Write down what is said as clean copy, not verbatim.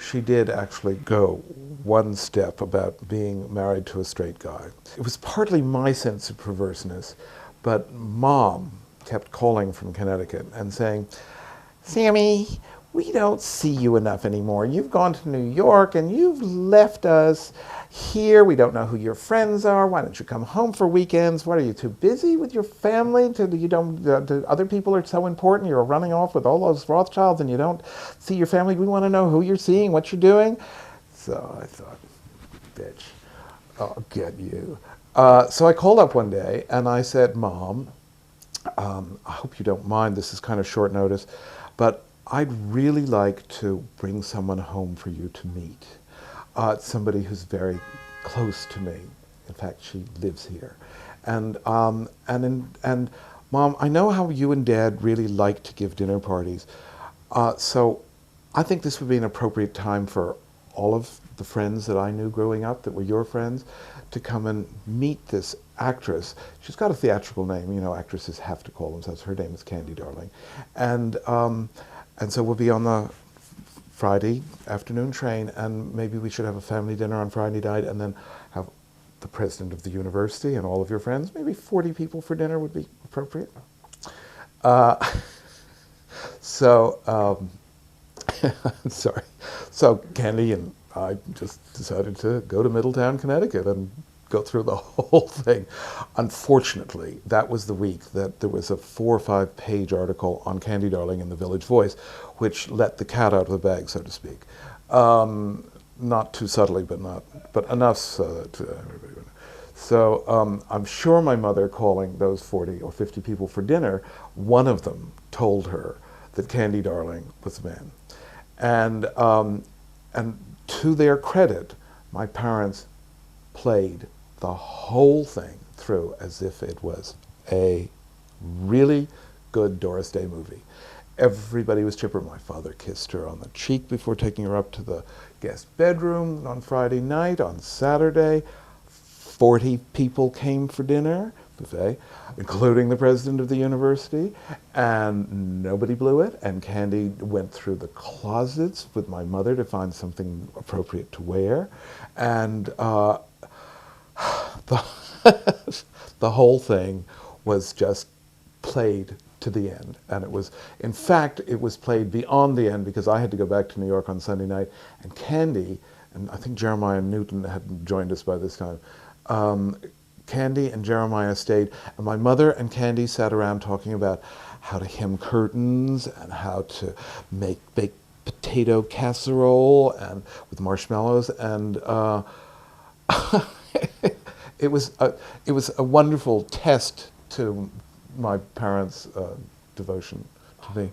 she did actually go one step about being married to a straight guy. It was partly my sense of perverseness, but Mom kept calling from Connecticut and saying, Sammy, we don't see you enough anymore. You've gone to New York and you've left us here. We don't know who your friends are. Why don't you come home for weekends? What, are you too busy with your family? Other people are so important. You're running off with all those Rothschilds and you don't see your family. We want to know who you're seeing, what you're doing. So I thought, bitch, I'll get you. So I called up one day and I said, Mom, I hope you don't mind. This is kind of short notice, but I'd really like to bring someone home for you to meet. Somebody who's very close to me. In fact, she lives here. And Mom, I know how you and Dad really like to give dinner parties. So I think this would be an appropriate time for all of the friends that I knew growing up that were your friends to come and meet this actress. She's got a theatrical name. You know, actresses have to call themselves. Her name is Candy Darling. And so we'll be on the Friday afternoon train, and maybe we should have a family dinner on Friday night and then have the president of the university and all of your friends. Maybe 40 people for dinner would be appropriate. Sorry. So Candy and I just decided to go to Middletown, Connecticut and go through the whole thing. Unfortunately, that was the week that there was a 4 or 5 page article on Candy Darling in the Village Voice, which let the cat out of the bag, so to speak. Not too subtly, but enough so that everybody would know. So I'm sure my mother, calling those 40 or 50 people for dinner, one of them told her that Candy Darling was a man. And to their credit, my parents played the whole thing through as if it was a really good Doris Day movie. Everybody was chipper. My father kissed her on the cheek before taking her up to the guest bedroom on Friday night. On Saturday, 40 people came for dinner, buffet, including the president of the university, and nobody blew it. And Candy went through the closets with my mother to find something appropriate to wear. And the whole thing was just played to the end. And it was, in fact, it was played beyond the end because I had to go back to New York on Sunday night, and Candy, and I think Jeremiah Newton had joined us by this time, Candy and Jeremiah stayed, and my mother and Candy sat around talking about how to hem curtains and how to make baked potato casserole and with marshmallows, and it was a wonderful test to my parents' devotion to me.